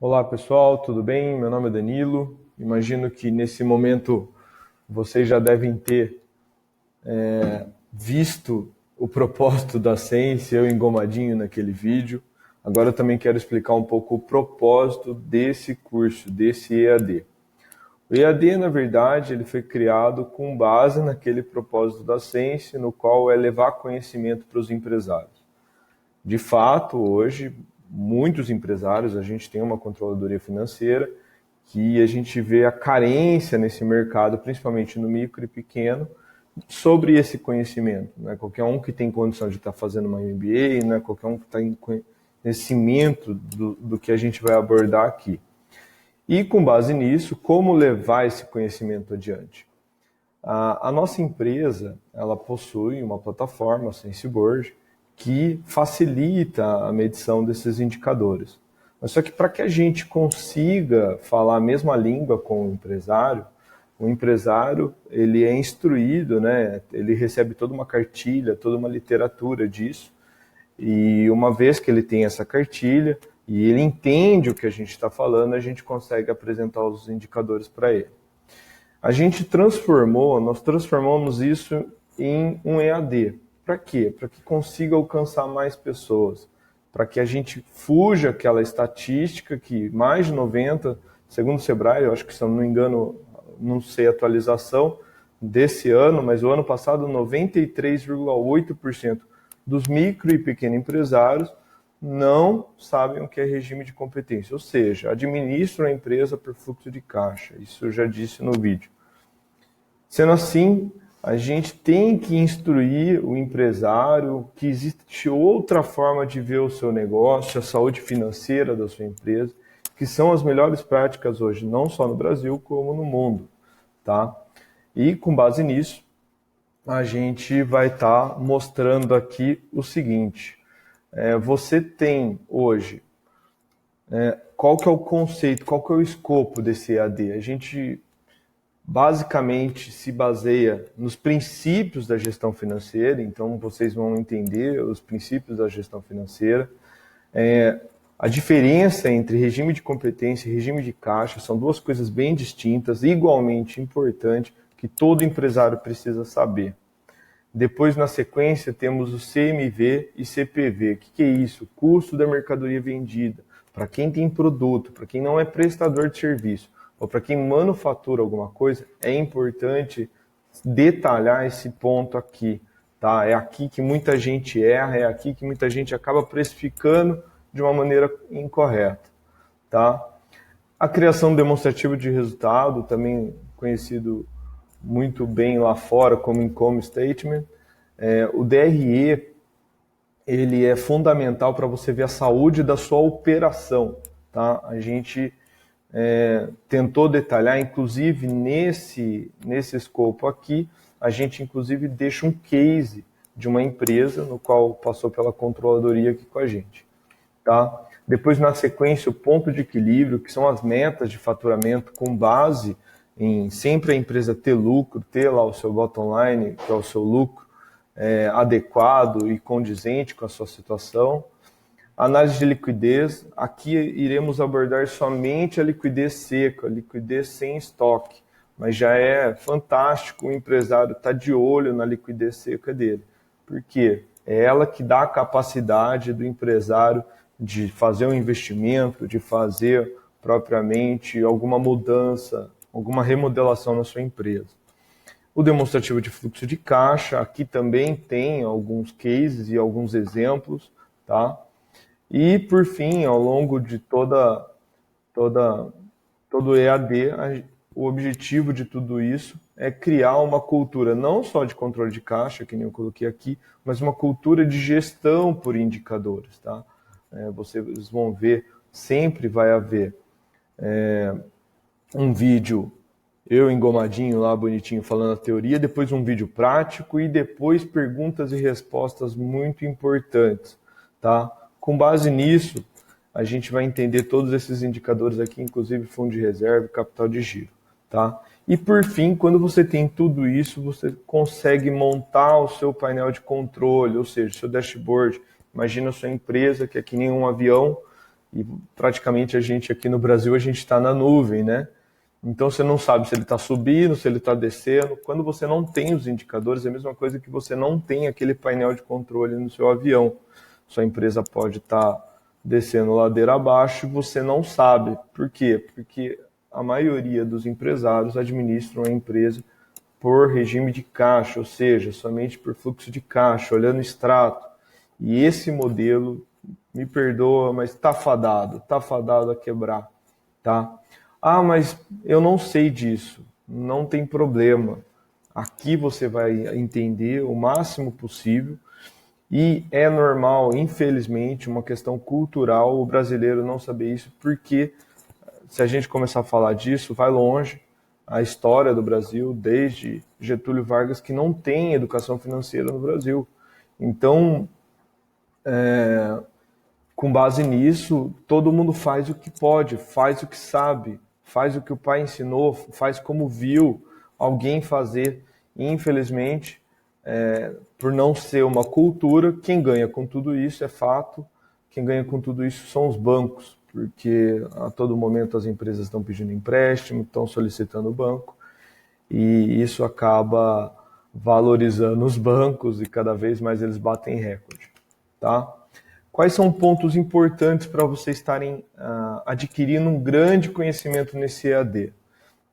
Olá pessoal, tudo bem? Meu nome é Danilo. Imagino que nesse momento vocês já devem ter visto o propósito da Sense, eu engomadinho naquele vídeo. Agora eu também quero explicar um pouco o propósito desse curso, desse EAD. O EAD, na verdade, ele foi criado com base naquele propósito da Sense, no qual é levar conhecimento para os empresários. De fato, hoje, muitos empresários, a gente tem uma controladoria financeira, que a gente vê a carência nesse mercado, principalmente no micro e pequeno, sobre esse conhecimento. Não é qualquer um que tem condição de estar fazendo uma MBA, não é qualquer um que está em conhecimento do que a gente vai abordar aqui. E com base nisso, como levar esse conhecimento adiante? A nossa empresa, ela possui uma plataforma, a SenseBoard, que facilita a medição desses indicadores. Mas só que para que a gente consiga falar a mesma língua com o empresário ele é instruído, né? Ele recebe toda uma cartilha, toda uma literatura disso, e uma vez que ele tem essa cartilha e ele entende o que a gente está falando, a gente consegue apresentar os indicadores para ele. Nós transformamos isso em um EAD. Para quê? Para que consiga alcançar mais pessoas. Para que a gente fuja aquela estatística que mais de 90%, segundo o Sebrae, eu acho que se eu não me engano, não sei a atualização desse ano, mas o ano passado 93,8% dos micro e pequenos empresários não sabem o que é regime de competência, ou seja, administram a empresa por fluxo de caixa. Isso eu já disse no vídeo. Sendo assim, a gente tem que instruir o empresário que existe outra forma de ver o seu negócio, a saúde financeira da sua empresa, que são as melhores práticas hoje, não só no Brasil, como no mundo. Tá? E com base nisso, a gente vai estar mostrando aqui o seguinte. Você tem hoje, qual que é o conceito, qual que é o escopo desse EAD? A gente basicamente se baseia nos princípios da gestão financeira, então vocês vão entender os princípios da gestão financeira. A diferença entre regime de competência e regime de caixa são duas coisas bem distintas, igualmente importantes, que todo empresário precisa saber. Depois, na sequência, temos o CMV e CPV. O que é isso? Custo da mercadoria vendida. Para quem tem produto, para quem não é prestador de serviço, ou para quem manufatura alguma coisa, é importante detalhar esse ponto aqui. Tá? É aqui que muita gente erra, é aqui que muita gente acaba precificando de uma maneira incorreta. Tá? A criação demonstrativa de resultado, também conhecido muito bem lá fora como Income Statement. O DRE ele é fundamental para você ver a saúde da sua operação. Tá? A gente tentou detalhar, inclusive nesse escopo aqui, a gente inclusive deixa um case de uma empresa no qual passou pela controladoria aqui com a gente. Tá? Depois, na sequência, o ponto de equilíbrio, que são as metas de faturamento com base em sempre a empresa ter lucro, ter lá o seu bottom line, que é o seu lucro, adequado e condizente com a sua situação. Análise de liquidez, aqui iremos abordar somente a liquidez seca, a liquidez sem estoque, mas já é fantástico o empresário estar de olho na liquidez seca dele. Por quê? É ela que dá a capacidade do empresário de fazer um investimento, de fazer propriamente alguma mudança, alguma remodelação na sua empresa. O demonstrativo de fluxo de caixa, aqui também tem alguns cases e alguns exemplos, tá? E, por fim, ao longo de todo o EAD, o objetivo de tudo isso é criar uma cultura não só de controle de caixa, que nem eu coloquei aqui, mas uma cultura de gestão por indicadores. Tá? Vocês vão ver, sempre vai haver um vídeo, eu engomadinho lá, bonitinho, falando a teoria, depois um vídeo prático e depois perguntas e respostas muito importantes. Tá? Com base nisso, a gente vai entender todos esses indicadores aqui, inclusive fundo de reserva e capital de giro. Tá? E por fim, quando você tem tudo isso, você consegue montar o seu painel de controle, ou seja, seu dashboard. Imagina a sua empresa, que é que nem um avião, E praticamente a gente aqui no Brasil, a gente está na nuvem, né? Então você não sabe se ele está subindo, se ele está descendo. Quando você não tem os indicadores, é a mesma coisa que você não tem aquele painel de controle no seu avião. Sua empresa pode estar descendo ladeira abaixo e você não sabe. Por quê? Porque a maioria dos empresários administram a empresa por regime de caixa, ou seja, somente por fluxo de caixa, olhando o extrato. E esse modelo, me perdoa, mas está fadado a quebrar, tá? Ah, mas eu não sei disso. Não tem problema. Aqui você vai entender o máximo possível e é normal, infelizmente, uma questão cultural, o brasileiro não saber isso, porque se a gente começar a falar disso, vai longe a história do Brasil, desde Getúlio Vargas, que não tem educação financeira no Brasil. Então, com base nisso, todo mundo faz o que pode, faz o que sabe, faz o que o pai ensinou, faz como viu alguém fazer. E, infelizmente, por não ser uma cultura, quem ganha com tudo isso é fato, quem ganha com tudo isso são os bancos, porque a todo momento as empresas estão pedindo empréstimo, estão solicitando o banco, e isso acaba valorizando os bancos e cada vez mais eles batem recorde, tá? Quais são pontos importantes para vocês estarem adquirindo um grande conhecimento nesse EAD?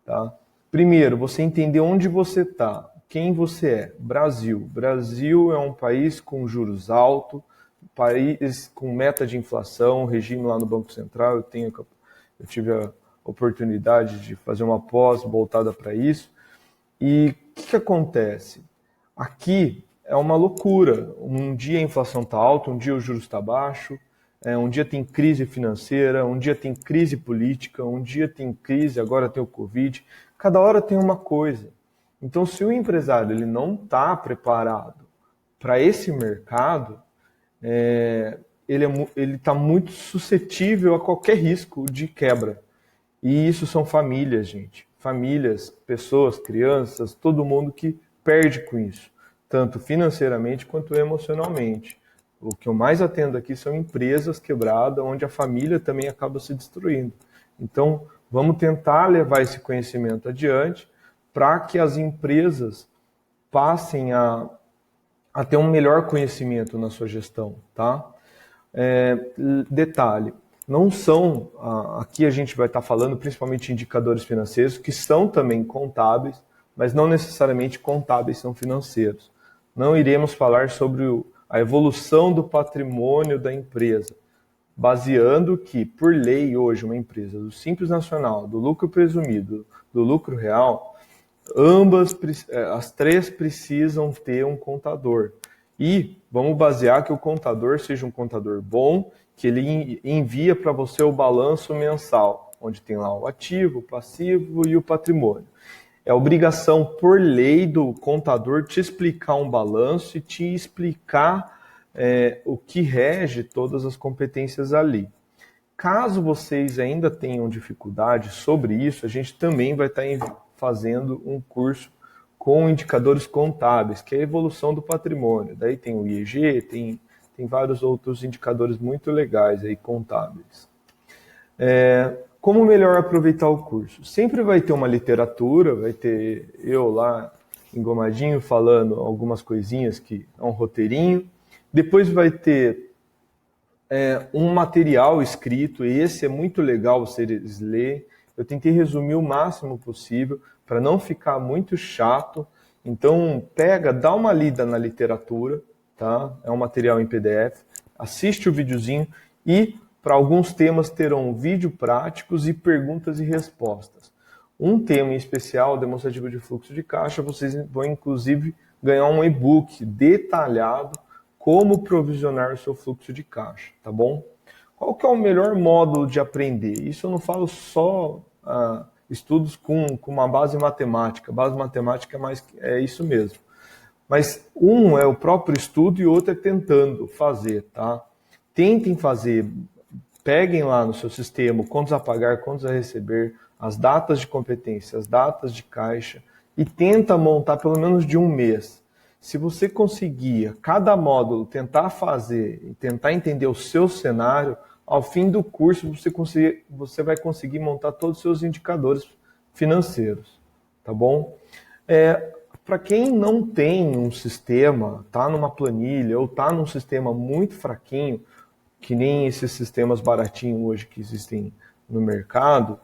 Tá? Primeiro, você entender onde você está, quem você é. Brasil. Brasil é um país com juros altos, país com meta de inflação, regime lá no Banco Central. Eu tive a oportunidade de fazer uma pós voltada para isso. E o que acontece? Aqui é uma loucura. Um dia a inflação está alta, um dia o juros está baixo, um dia tem crise financeira, um dia tem crise política, um dia tem crise, agora tem o Covid. Cada hora tem uma coisa. Então, se o empresário ele não está preparado para esse mercado, ele está muito suscetível a qualquer risco de quebra. E isso são famílias, gente. Famílias, pessoas, crianças, todo mundo que perde com isso, tanto financeiramente quanto emocionalmente. O que eu mais atendo aqui são empresas quebradas, onde a família também acaba se destruindo. Então, vamos tentar levar esse conhecimento adiante para que as empresas passem a ter um melhor conhecimento na sua gestão, tá? Detalhe, não são, aqui a gente vai estar falando principalmente de indicadores financeiros, que são também contábeis, mas não necessariamente contábeis são financeiros. Não iremos falar sobre a evolução do patrimônio da empresa, baseando que, por lei, hoje, uma empresa do Simples Nacional, do lucro presumido, do lucro real, as três precisam ter um contador. E vamos basear que o contador seja um contador bom, que ele envia para você o balanço mensal, onde tem lá o ativo, o passivo e o patrimônio. É obrigação por lei do contador te explicar um balanço e te explicar o que rege todas as competências ali. Caso vocês ainda tenham dificuldade sobre isso, a gente também vai estar fazendo um curso com indicadores contábeis, que é a evolução do patrimônio. Daí tem o IEG, tem vários outros indicadores muito legais aí, contábeis. Como melhor aproveitar o curso? Sempre vai ter uma literatura, vai ter eu lá engomadinho falando algumas coisinhas que é um roteirinho. Depois vai ter um material escrito, e esse é muito legal vocês lerem. Eu tentei resumir o máximo possível para não ficar muito chato. Então, dá uma lida na literatura, tá? É um material em PDF. Assiste o videozinho e, para alguns temas, terão vídeo práticos e perguntas e respostas. Um tema em especial, demonstrativo de fluxo de caixa, vocês vão, inclusive, ganhar um e-book detalhado como provisionar o seu fluxo de caixa, tá bom? Qual que é o melhor modo de aprender? Isso eu não falo só estudos com uma base matemática. Base matemática é isso mesmo. Mas um é o próprio estudo e o outro é tentando fazer, tá? Tentem fazer, peguem lá no seu sistema contas a pagar, contas a receber, as datas de competência, as datas de caixa e tenta montar pelo menos de um mês. Se você conseguir, cada módulo, tentar fazer e tentar entender o seu cenário, ao fim do curso você vai conseguir montar todos os seus indicadores financeiros, tá bom? Para quem não tem um sistema, tá numa planilha ou tá num sistema muito fraquinho, que nem esses sistemas baratinhos hoje que existem no mercado,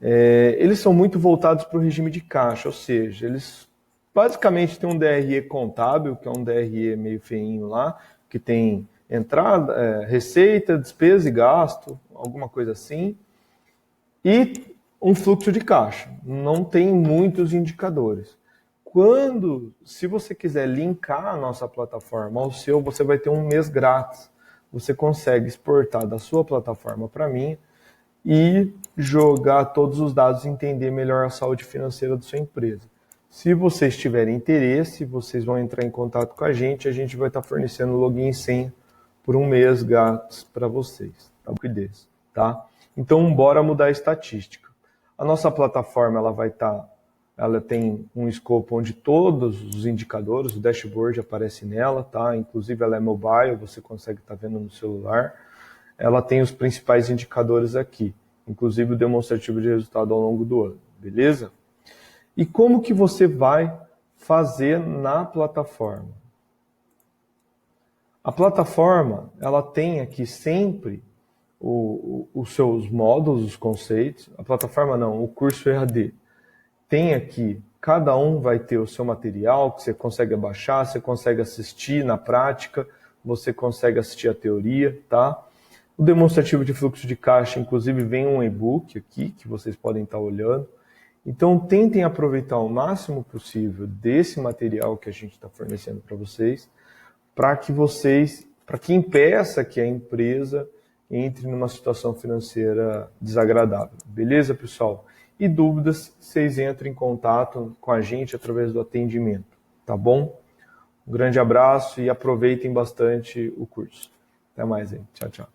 eles são muito voltados para o regime de caixa, ou seja, eles basicamente têm um DRE contábil, que é um DRE meio feinho lá, que tem entrada, receita, despesa e gasto, alguma coisa assim, e um fluxo de caixa. Não tem muitos indicadores. Se você quiser linkar a nossa plataforma ao seu, você vai ter um mês grátis. Você consegue exportar da sua plataforma para mim e jogar todos os dados e entender melhor a saúde financeira da sua empresa. Se vocês tiverem interesse, vocês vão entrar em contato com a gente vai estar fornecendo login e senha por um mês grátis para vocês, tá? Então, bora mudar a estatística. A nossa plataforma ela tem um escopo onde todos os indicadores, o dashboard aparece nela, tá? Inclusive ela é mobile, você consegue estar vendo no celular. Ela tem os principais indicadores aqui, inclusive o demonstrativo de resultado ao longo do ano, beleza? E como que você vai fazer na plataforma? A plataforma, ela tem aqui sempre os seus módulos, os conceitos. A plataforma não, o curso EAD. Tem aqui, cada um vai ter o seu material que você consegue baixar, você consegue assistir na prática, você consegue assistir a teoria, tá? O demonstrativo de fluxo de caixa, inclusive, vem um e-book aqui, que vocês podem estar olhando. Então, tentem aproveitar o máximo possível desse material que a gente está fornecendo para vocês, para que impeça que a empresa entre numa situação financeira desagradável. Beleza, pessoal? E dúvidas, vocês entram em contato com a gente através do atendimento, tá bom? Um grande abraço e aproveitem bastante o curso. Até mais, hein? Tchau, tchau.